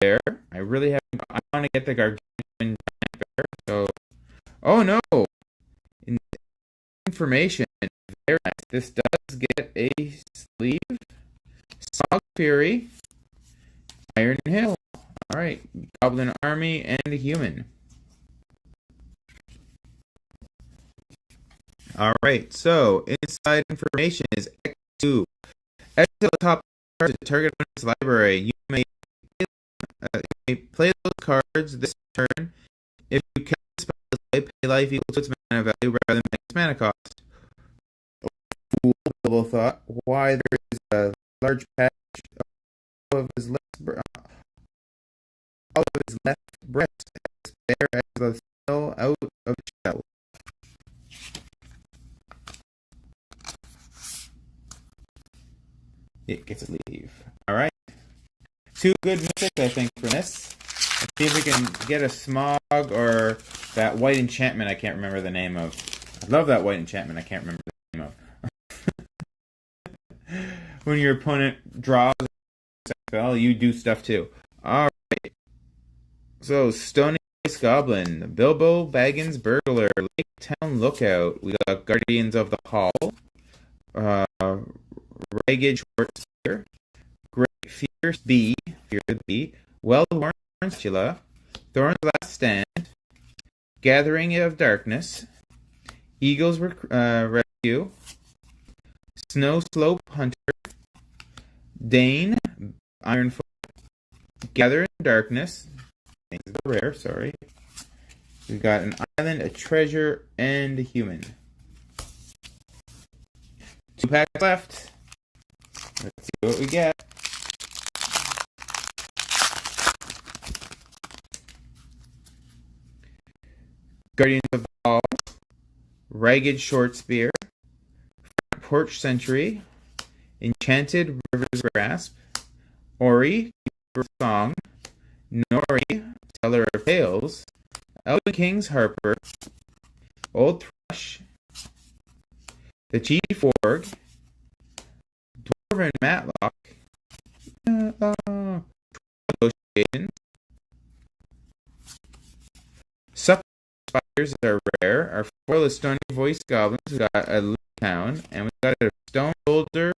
Bear. I really have. I want to get the Gargantuan Giant Bear. So, oh no! In information, very nice. This does get a sleeve. Sog Fury. Iron Hill. All right, Goblin Army and a human. All right. So inside information is X2. Exile the top cards to target opponent's library. You may play those cards this turn. If you cast a spell this way, pay life equal to its mana value rather than its mana cost. Double thought. Why there is a large patch of his left breast bare as the snow out of shell. It gets a leave. Alright. 2 good mythics, I think, for this. Let's see if we can get a smog or that white enchantment I can't remember the name of. I love that white enchantment I can't remember the name of. When your opponent draws a spell, you do stuff too. Alright. So, Stony Face Goblin, Bilbo Baggins Burglar, Lake Town Lookout. We got Guardians of the Hall, Ragged Short Spear, Great Fierce Bee, Fear the Bee, Well-Worn Tarantula, Thorn's Last Stand, Gathering of Darkness, Eagle's Rescue, Snow Slope Hunter, Dane, Ironfoot, Gather in Darkness. Things are rare, sorry. We've got an island, a treasure, and a human. 2 packs left. Let's see what we get. Guardians of the Hall, Ragged Short Spear, Front Porch Sentry, Enchanted River's Grasp, Ori, Keeper of Song, Nori, Teller of Tales, Elven King's Harper, Old Thrush, the Chief Warg, Dwarven Matlock, Negotiations, Suck Spiders are rare. Our foil is Stony Voice Goblins. We got a Lake Town, and we got a Stone Boulder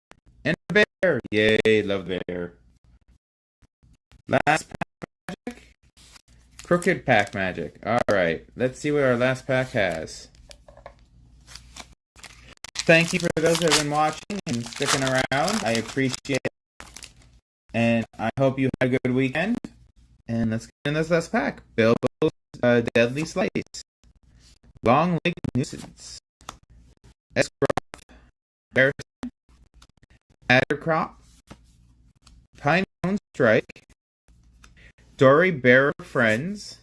and a bear. Yay, love bear. Last pack magic. Crooked pack magic. Alright, let's see what our last pack has. Thank you for those that have been watching and sticking around. I appreciate it. And I hope you had a good weekend. And let's get in this last pack. Bilbo's Deadly Slice. Long Leg Nuisance. Escrow. Garrison. Addercrop. Pinecone Strike. Dory Bearer Friends.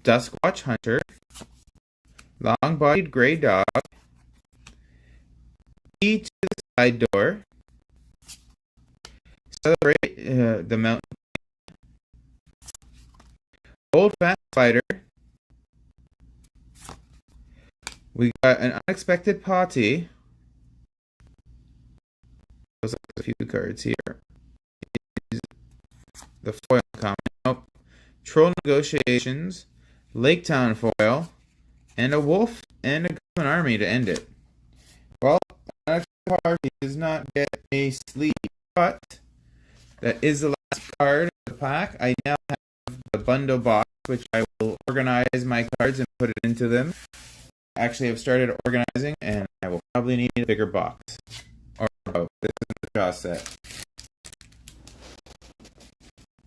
Duskwatch Hunter. Long-Bodied Grey Dog. Key to the Side Door. Celebrate the Mountain. Old Fat Spider. We got an Unexpected Potty. There's a few cards here. The foil comment. Nope. Troll Negotiations, Lake Town foil, and a wolf and a goblin army to end it. Well, Unexpected Potty does not get a sleeve, but that is the last card of the pack. I now have the bundle box, which I will organize my cards and put it into them. Actually, I've started organizing, and I will probably need a bigger box. Or both. This is the draw set.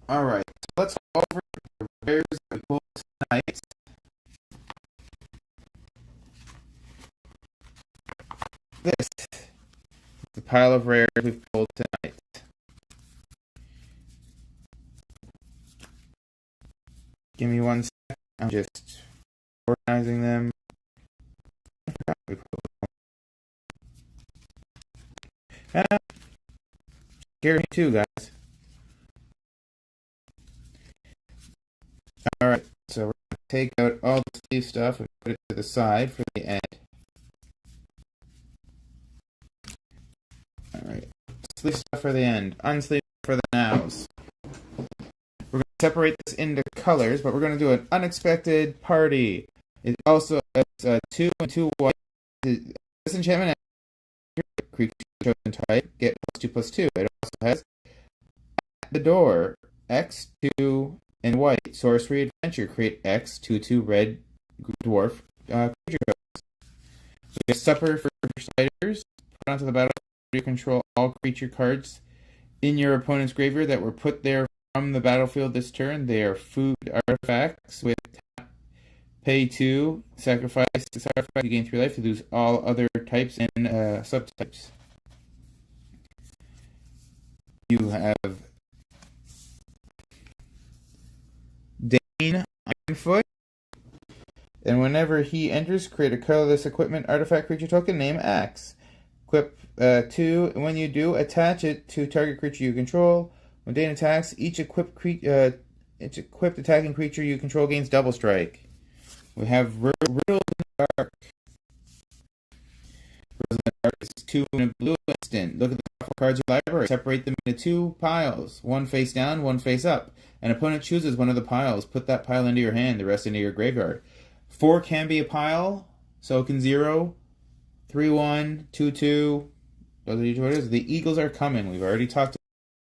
Alright, so let's go over the rares that we pulled tonight. This is the pile of rares we've pulled tonight. Give me 1 sec. I'm just organizing them. Scare me too, guys. Alright, so we're going to take out all the sleeve stuff and put it to the side for the end. Alright, sleeve stuff for the end, unsleeve for the nows. We're going to separate this into colors, but we're going to do an Unexpected Party. It also has 2 and 2 white. This enchantment creature chosen type get +2/+2. It also has At the Door, X2 and white sorcery adventure. Create X 2/2 red dwarf creature codes. We have Supper for Spiders. Put onto the battlefield. You control all creature cards in your opponent's graveyard that were put there from the battlefield this turn. They are food artifacts with tap, pay 2, sacrifice. You gain 3 life. You lose all other types and subtypes. You have Dane, foot. And whenever he enters, create a colorless equipment artifact creature token named Axe. Equip 2. When you do, attach it to target creature you control. When Dane attacks, each equipped attacking creature you control gains double strike. We have Riddled in the Dark. Riddled in the Dark is 2 in a blue instant. Look at the top 4 cards of your library. Separate them into 2 piles. One face down, one face up. An opponent chooses one of the piles. Put that pile into your hand, the rest into your graveyard. 4 can be a pile, so it can 0, 3-1, 2-2. Those are usually what it is. The Eagles are coming. We've already talked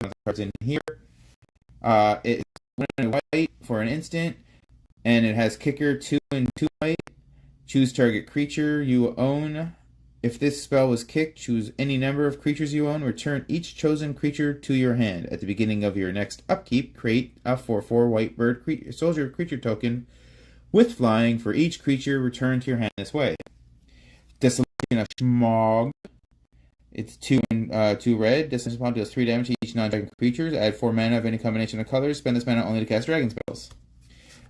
about the cards in here. It's 1 and white for an instant, and it has kicker 2 and 2 white. Choose target creature you own. If this spell was kicked, choose any number of creatures you own. Return each chosen creature to your hand. At the beginning of your next upkeep, create a 4/4 white bird soldier creature token with flying for each creature returned to your hand this way. Desolation of Schmog. It's 2 and 2 red. Desolation Smog deals 3 damage to each non-dragon creatures. Add 4 mana of any combination of colors. Spend this mana only to cast dragon spells.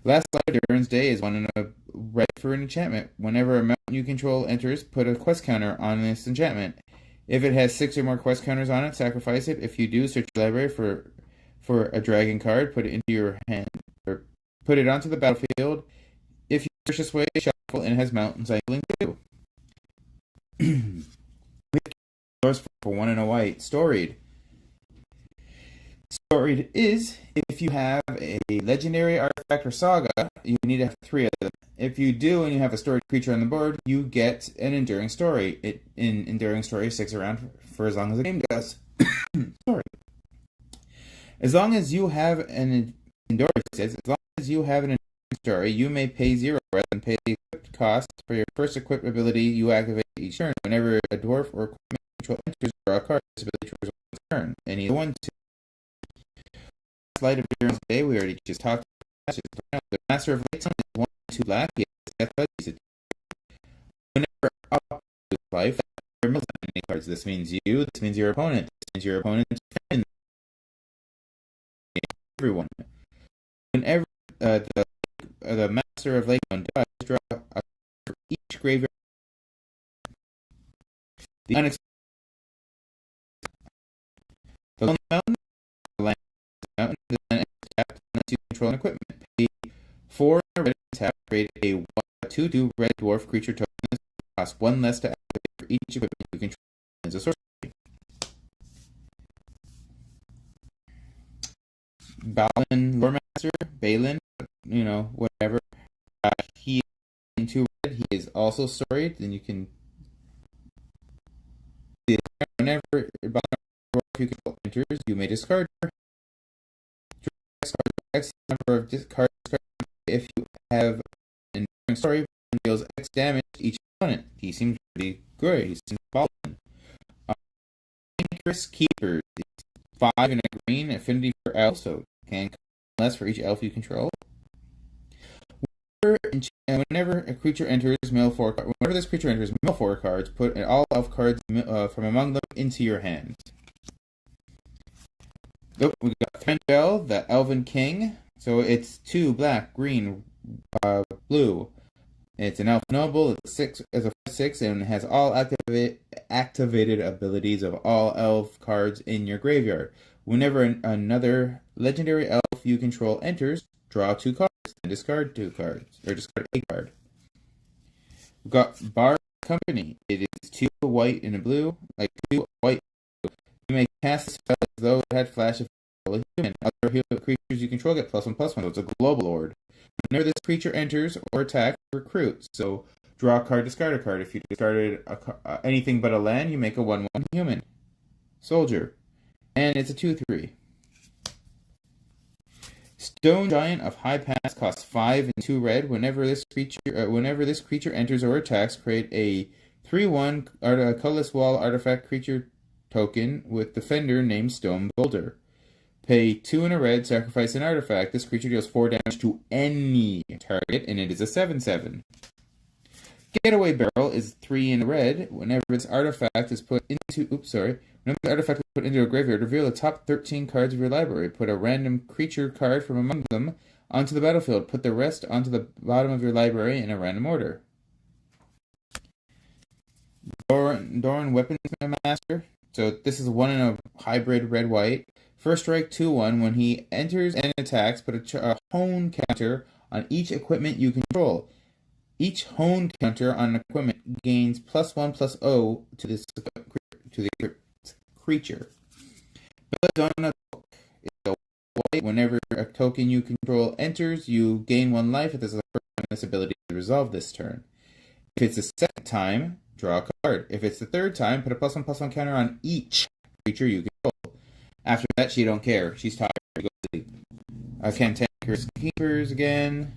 Last Light of Durin's Day is 1 and a red for an enchantment. Whenever a mountain you control enters, put a quest counter on this enchantment. If it has 6 or more quest counters on it, sacrifice it. If you do, search your library for a dragon card, put it into your hand, or put it onto the battlefield. If you search this way, shuffle, and it has mountain cycling too. For 1 and a white. Storied. Storied is, if you have a legendary artifact or saga, you need to have 3 of them. If you do and you have a storied creature on the board, you get an enduring story. Enduring story sticks around for as long as the game does. Sorry. As long as you have an enduring story, you may pay 0 rather than pay the equipped cost for your first equipped ability you activate each turn. Whenever a dwarf or equipment control enters, draw a card. This ability triggers one turn. Any 1, 2. Light of Durin's Day, we already just talked about. The Master of Light is 1 and 2 black. He has death buddies. Whenever up to life, there are any cards. This means you. This means your opponent. This means your opponent's friend. Everyone. Whenever the Master of Lake dies, draw a card for each graveyard. The unexpected. The Lonely Mountain. The land. Mountain design tapped unless you control an equipment. Pay 4 red tap, create a 2/2 red dwarf creature token. Cost 1 less to activate for each equipment you control as a sorcery. Balin, whatever. He is in 2 red. He is also storied. Then you can see whenever dwarf you control enters, you may discard X number of cards. If you have an enduring story, deals X damage to each opponent. He seems pretty good. He seems balling. Anchor's Keepers. 5 and a green, affinity for elf, so can less for each elf you control. Whenever a creature enters, whenever this creature enters, mill 4 cards. Put all elf cards from among them into your hand. We got Threndel, the Elven King. So it's 2 black, green, blue. It's an elf noble. It's 6 as a 6, and it has all activated abilities of all elf cards in your graveyard. Whenever another legendary elf you control enters, draw 2 cards and discard 2 cards, or discard a card. We've got Bard Company. It is 2 white and a blue, like 2 white. You may cast a spell as though it had flash of a human. Other hero creatures you control get +1/+1. So it's a global lord. Whenever this creature enters or attacks, recruit. So draw a card, discard a card. If you discarded anything but a land, you make a 1/1 human soldier, and it's a 2/3. Stone Giant of High Pass costs 5 and 2 red. Whenever this creature enters or attacks, create a 3/1 colorless wall artifact creature token with defender named Stone Boulder. Pay 2 and a red, sacrifice an artifact. This creature deals 4 damage to any target, and it is a 7/7. Getaway Barrel is 3 and a red. Whenever this artifact is put into a graveyard, reveal the top 13 cards of your library. Put a random creature card from among them onto the battlefield. Put the rest onto the bottom of your library in a random order. Doran Weapons Master. So this is one in a hybrid red-white. First strike 2/1. When he enters and attacks, put a hone counter on each equipment you control. Each hone counter on an equipment gains +1/+0 to the creature. Build on a book. It's a white. Whenever a token you control enters, you gain 1 life. If this is the first time this ability to resolve this turn. If it's the second time, draw a card. If it's the third time, put a +1/+1 counter on each creature you control. After that, she don't care. She's tired. She goes to sleep. Cantankerous Keepers again.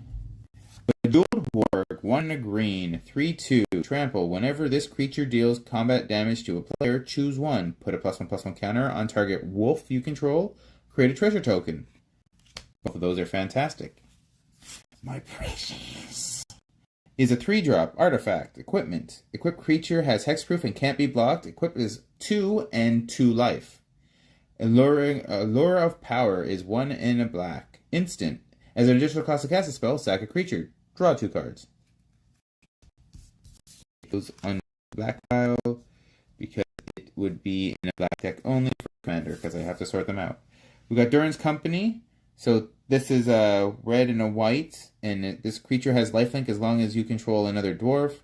Bejeweled Warg, 1 green, 3/2, trample. Whenever this creature deals combat damage to a player, choose 1. Put a +1/+1 counter on target wolf you control. Create a treasure token. Both of those are fantastic. My precious. Is a 3-drop artifact. Equipment. Equipped creature has hexproof and can't be blocked. Equipped is 2 and 2 life. Allure of Power is 1 in a black. Instant. As an additional cost to cast a spell, sack a creature. Draw 2 cards. Those on the black pile because it would be in a black deck only for Commander because I have to sort them out. We got Durin's Company. So this is a red and a white, and this creature has lifelink as long as you control another dwarf.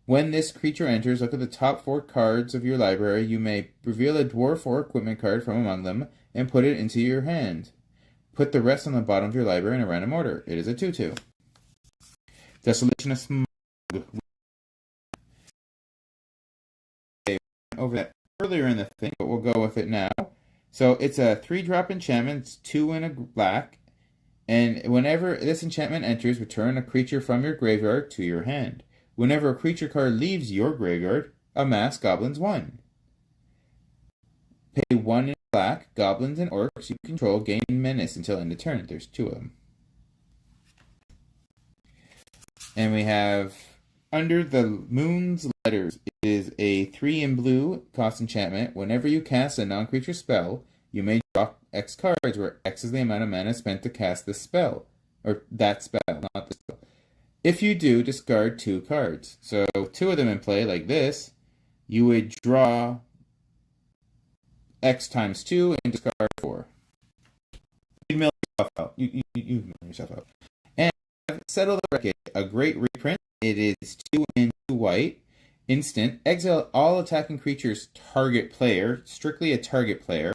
When this creature enters, look at the top 4 cards of your library. You may reveal a dwarf or equipment card from among them and put it into your hand. Put the rest on the bottom of your library in a random order. It is a 2/2. Desolation of Smog. Over that earlier in the thing, but we'll go with it now. So it's a 3-drop enchantment. It's 2 in a black. And whenever this enchantment enters, return a creature from your graveyard to your hand. Whenever a creature card leaves your graveyard, amass Goblins 1. Pay 1 in black. Goblins and orcs you control gain menace until end of turn. There's 2 of them. And we have Under the Moon's Letters. It is a 3 in blue cost enchantment. Whenever you cast a non-creature spell, you may draw X cards, where X is the amount of mana spent to cast this spell. Or that spell, not the spell. If you do, discard 2 cards. So 2 of them in play, like this, you would draw X times 2 and discard 4. You mill yourself out. You mill yourself out. And Settle the Wreckage, a great reprint. It is 2 in 2 white. Instant. Exile all attacking creatures target player, strictly a target player,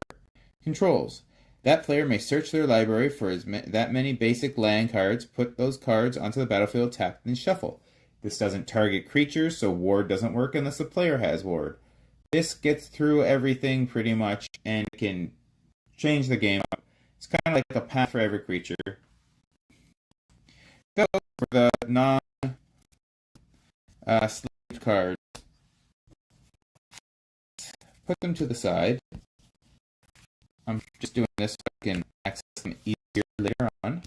controls. That player may search their library for that many basic land cards, put those cards onto the battlefield, tap, and shuffle. This doesn't target creatures, so ward doesn't work unless the player has ward. This gets through everything pretty much and can change the game up. It's kind of like a path for every creature. Go for the non-sleeved cards. Put them to the side. I'm just doing this so I can access them easier later on.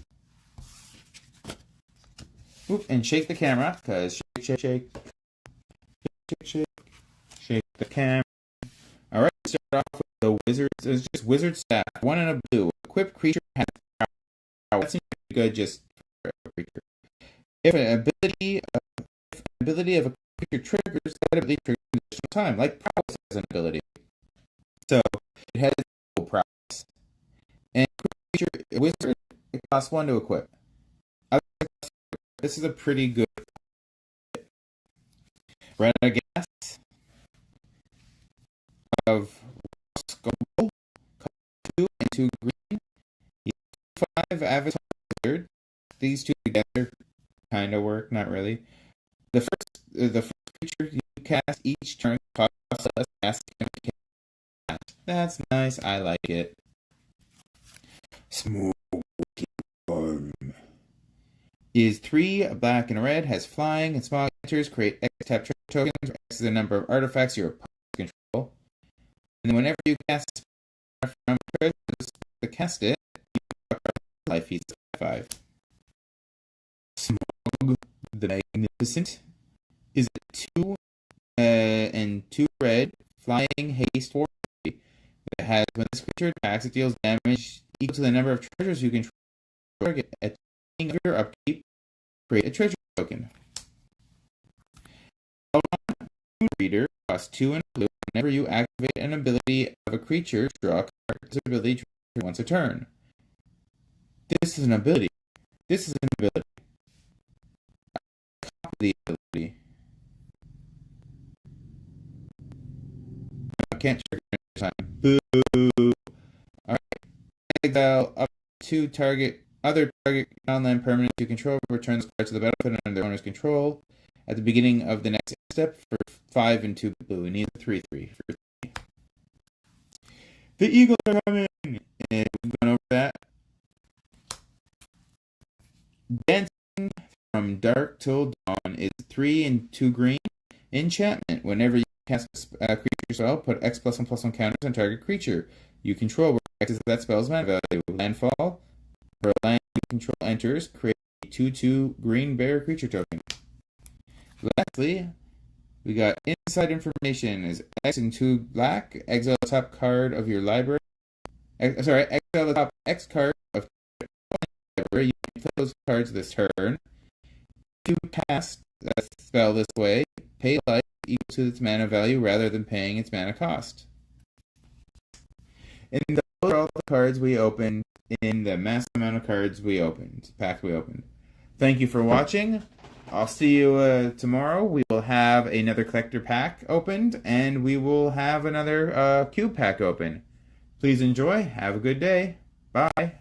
Oop, and shake the camera, because shake the camera. Alright, start off with the wizards. It's just wizard staff. 1 in a blue. Equipped creature has power. That seems pretty good just for a creature. If an ability of a creature triggers, that ability triggers an additional time, like prowess has an ability. So it has prowess. And creature wizard, it costs 1 to equip. This is a pretty good Radagast of Skull, 2 and 2 green. He's 5 Avatar Wizard. These 2 together kind of work, not really. The first creature you cast each turn costs less casting. That's nice. I like it. Smoking Bomb is 3 black and red, has flying, and small enters create X tap tokens. X is the number of artifacts your opponent control. And then whenever you cast from treasures to cast it, you have life. He's 5. Smog the Magnificent is 2 and 2 red, flying, haste, 4. It has, when this creature attacks, it deals damage equal to the number of treasures you control. Target at beginning of your upkeep, create a treasure token. Reader costs 2 and blue. Whenever you activate an ability of a creature, draw a card. This ability once a turn. This is an ability. This is an ability. Copy the ability. I can't trigger it this time. Boo! Alright. Exile up to target other target non-land permanent you control. Return those cards to the battlefield under their owner's control at the beginning of the next step for 5 and 2 blue. We need a 3/3 for 3. The Eagles are coming! And we've gone over that. Dancing from Dark Till Dawn is 3 and 2 green. Enchantment. Whenever you cast a creature spell, put X+1/+1 counters on target creature you control, where X is that spell's mana value. Landfall. For a land you control enters, create a 2/2 green bear creature token. Lastly, we got inside information is X and 2 black. Exile the top card of your library. Exile the top X card of your library. You can play those cards this turn. If you cast a spell this way, pay life equal to its mana value rather than paying its mana cost. And those are all the cards we opened in the massive amount of cards we opened, pack we opened. Thank you for watching. I'll see you tomorrow. We will have another collector pack opened, and we will have another cube pack open. Please enjoy. Have a good day. Bye.